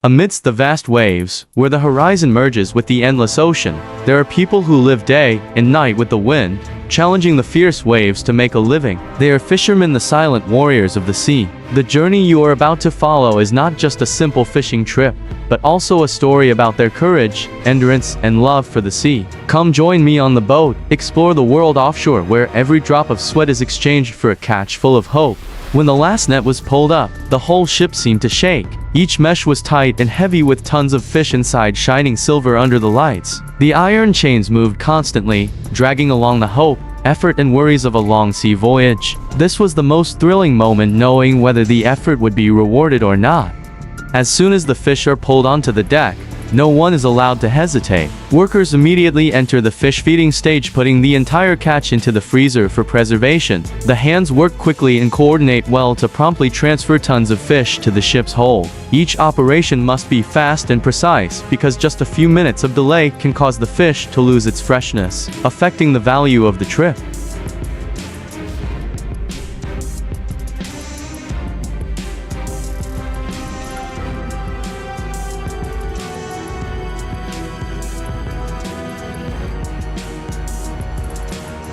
Amidst the vast waves, where the horizon merges with the endless ocean, there are people who live day and night with the wind, challenging the fierce waves to make a living. They are fishermen, the silent warriors of the sea. The journey you are about to follow is not just a simple fishing trip, but also a story about their courage, endurance, and love for the sea. Come join me on the boat, explore the world offshore where every drop of sweat is exchanged for a catch full of hope. When the last net was pulled up, the whole ship seemed to shake. Each mesh was tight and heavy with tons of fish inside shining silver under the lights. The iron chains moved constantly, dragging along the hope, effort and worries of a long sea voyage. This was the most thrilling moment, knowing whether the effort would be rewarded or not. As soon as the fish are pulled onto the deck, no one is allowed to hesitate. Workers immediately enter the fish feeding stage, putting the entire catch into the freezer for preservation. The hands work quickly and coordinate well to promptly transfer tons of fish to the ship's hold. Each operation must be fast and precise, because just a few minutes of delay can cause the fish to lose its freshness, affecting the value of the trip.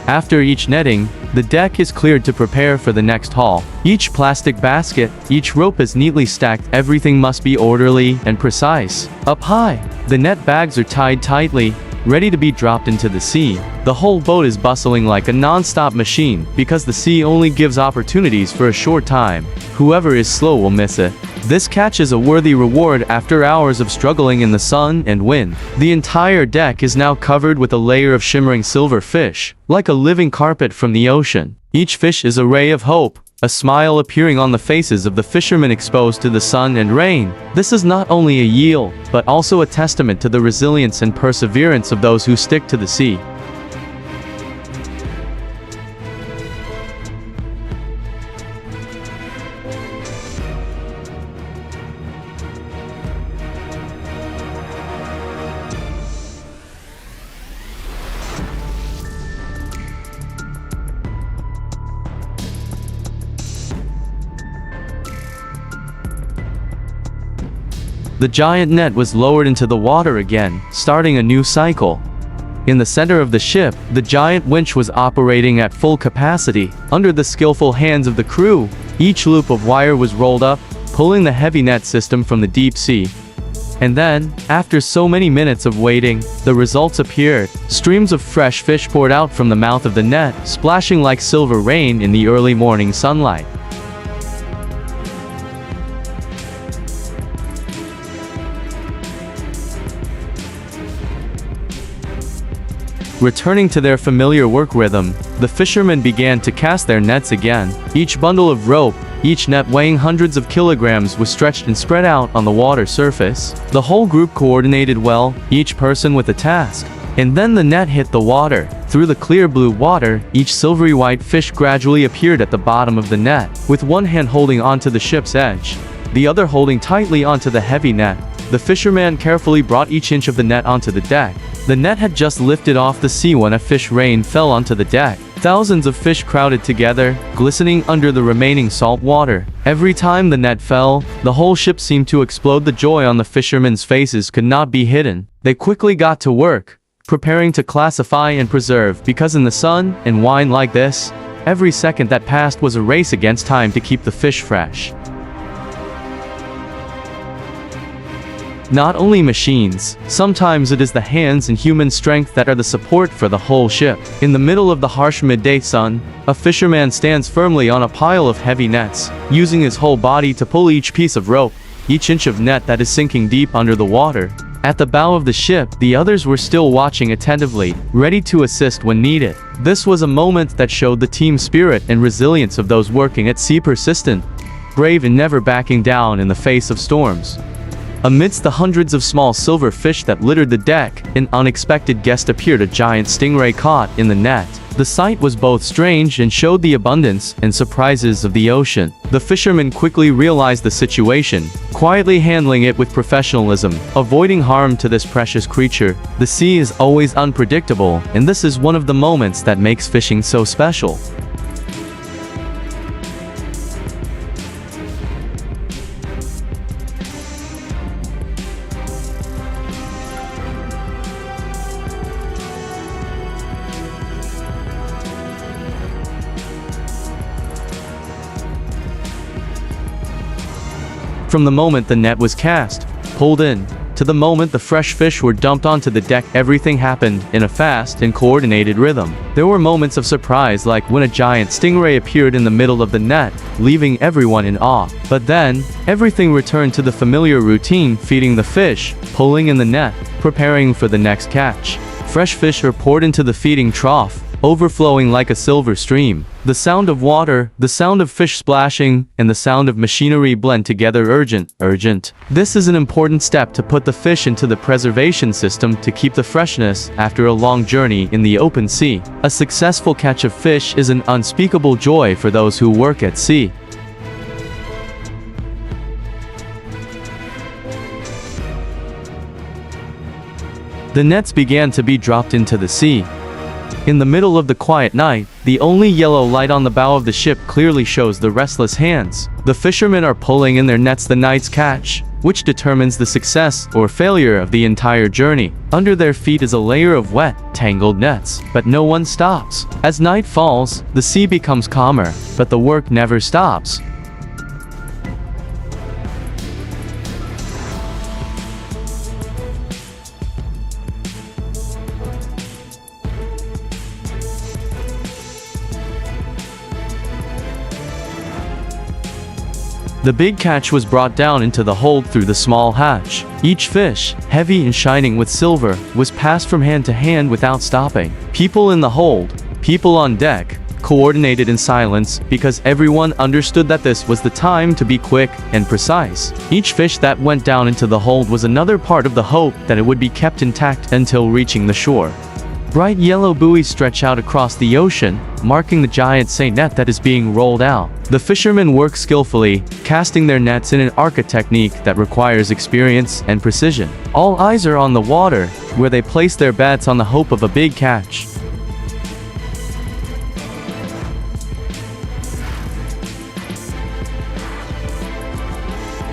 After each netting, the deck is cleared to prepare for the next haul. Each plastic basket, each rope is neatly stacked. Everything must be orderly and precise. Up high, the net bags are tied tightly, ready to be dropped into the sea. The whole boat is bustling like a non-stop machine, because the sea only gives opportunities for a short time. Whoever is slow will miss it. This catch is a worthy reward after hours of struggling in the sun and wind. The entire deck is now covered with a layer of shimmering silver fish, like a living carpet from the ocean. Each fish is a ray of hope, a smile appearing on the faces of the fishermen exposed to the sun and rain. This is not only a yield, but also a testament to the resilience and perseverance of those who stick to the sea. The giant net was lowered into the water again, starting a new cycle. In the center of the ship, the giant winch was operating at full capacity. Under the skillful hands of the crew, each loop of wire was rolled up, pulling the heavy net system from the deep sea. And then, after so many minutes of waiting, the results appeared. Streams of fresh fish poured out from the mouth of the net, splashing like silver rain in the early morning sunlight. Returning to their familiar work rhythm, the fishermen began to cast their nets again. Each bundle of rope, each net weighing hundreds of kilograms, was stretched and spread out on the water surface. The whole group coordinated well, each person with a task. And then the net hit the water. Through the clear blue water, each silvery white fish gradually appeared at the bottom of the net, with one hand holding onto the ship's edge, the other holding tightly onto the heavy net. The fisherman carefully brought each inch of the net onto the deck. The net had just lifted off the sea when a fish rain fell onto the deck. Thousands of fish crowded together, glistening under the remaining salt water. Every time the net fell, the whole ship seemed to explode. The joy on the fishermen's faces could not be hidden. They quickly got to work, preparing to classify and preserve, because in the sun and wine like this, every second that passed was a race against time to keep the fish fresh. Not only machines, sometimes it is the hands and human strength that are the support for the whole ship. In the middle of the harsh midday sun, a fisherman stands firmly on a pile of heavy nets, using his whole body to pull each piece of rope, each inch of net that is sinking deep under the water. At the bow of the ship, the others were still watching attentively, ready to assist when needed. This was a moment that showed the team spirit and resilience of those working at sea, persistent, brave, and never backing down in the face of storms. Amidst the hundreds of small silver fish that littered the deck, an unexpected guest appeared, a giant stingray caught in the net. The sight was both strange and showed the abundance and surprises of the ocean. The fishermen quickly realized the situation, quietly handling it with professionalism, avoiding harm to this precious creature. The sea is always unpredictable, and this is one of the moments that makes fishing so special. From the moment the net was cast, pulled in, to the moment the fresh fish were dumped onto the deck, everything happened in a fast and coordinated rhythm. There were moments of surprise, like when a giant stingray appeared in the middle of the net, leaving everyone in awe. But then, everything returned to the familiar routine, feeding the fish, pulling in the net, preparing for the next catch. Fresh fish are poured into the feeding trough, overflowing like a silver stream. The sound of water, the sound of fish splashing, and the sound of machinery blend together. Urgent. This is an important step to put the fish into the preservation system to keep the freshness after a long journey in the open sea. A successful catch of fish is an unspeakable joy for those who work at sea. The nets began to be dropped into the sea. In the middle of the quiet night, the only yellow light on the bow of the ship clearly shows the restless hands. The fishermen are pulling in their nets the night's catch, which determines the success or failure of the entire journey. Under their feet is a layer of wet, tangled nets, but no one stops. As night falls, the sea becomes calmer, but the work never stops. The big catch was brought down into the hold through the small hatch. Each fish, heavy and shining with silver, was passed from hand to hand without stopping. People in the hold, people on deck, coordinated in silence because everyone understood that this was the time to be quick and precise. Each fish that went down into the hold was another part of the hope that it would be kept intact until reaching the shore. Bright yellow buoys stretch out across the ocean, marking the giant seine net that is being rolled out. The fishermen work skillfully, casting their nets in an arca technique that requires experience and precision. All eyes are on the water, where they place their bets on the hope of a big catch.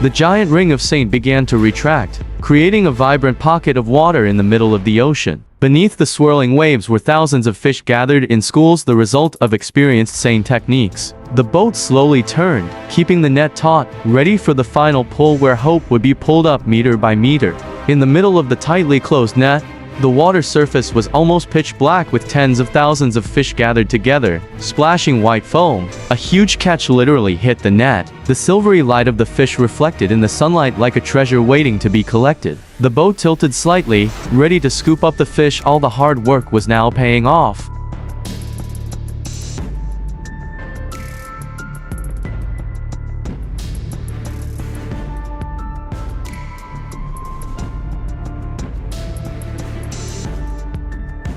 The giant ring of seine began to retract, creating a vibrant pocket of water in the middle of the ocean. Beneath the swirling waves were thousands of fish gathered in schools, the result of experienced seine techniques. The boat slowly turned, keeping the net taut, ready for the final pull where hope would be pulled up meter by meter. In the middle of the tightly closed net, the water surface was almost pitch black with tens of thousands of fish gathered together, splashing white foam. A huge catch literally hit the net. The silvery light of the fish reflected in the sunlight like a treasure waiting to be collected. The boat tilted slightly, ready to scoop up the fish. All the hard work was now paying off.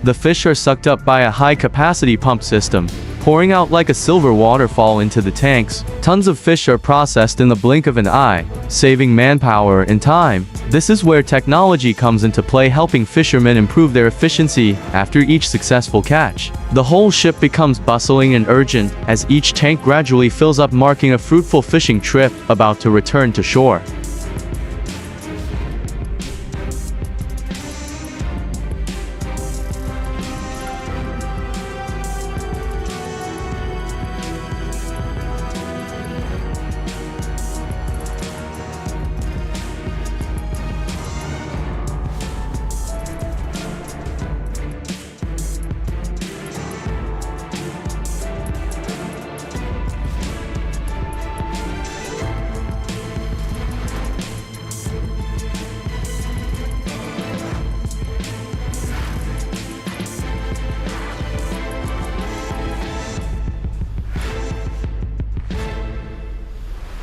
The fish are sucked up by a high-capacity pump system, pouring out like a silver waterfall into the tanks. Tons of fish are processed in the blink of an eye, saving manpower and time. This is where technology comes into play, helping fishermen improve their efficiency after each successful catch. The whole ship becomes bustling and urgent as each tank gradually fills up, marking a fruitful fishing trip about to return to shore.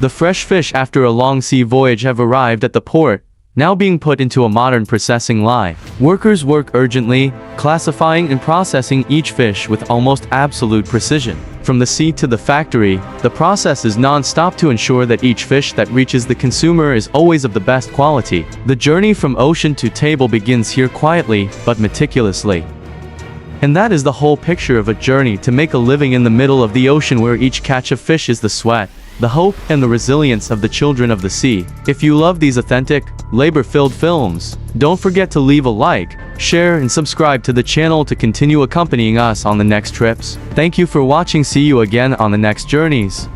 The fresh fish after a long sea voyage have arrived at the port, now being put into a modern processing line. Workers work urgently, classifying and processing each fish with almost absolute precision. From the sea to the factory, the process is non-stop to ensure that each fish that reaches the consumer is always of the best quality. The journey from ocean to table begins here, quietly but meticulously. And that is the whole picture of a journey to make a living in the middle of the ocean, where each catch of fish is the sweat, the hope, and the resilience of the children of the sea. If you love these authentic, labor-filled films, don't forget to leave a like, share, and subscribe to the channel to continue accompanying us on the next trips. Thank you for watching. See you again on the next journeys.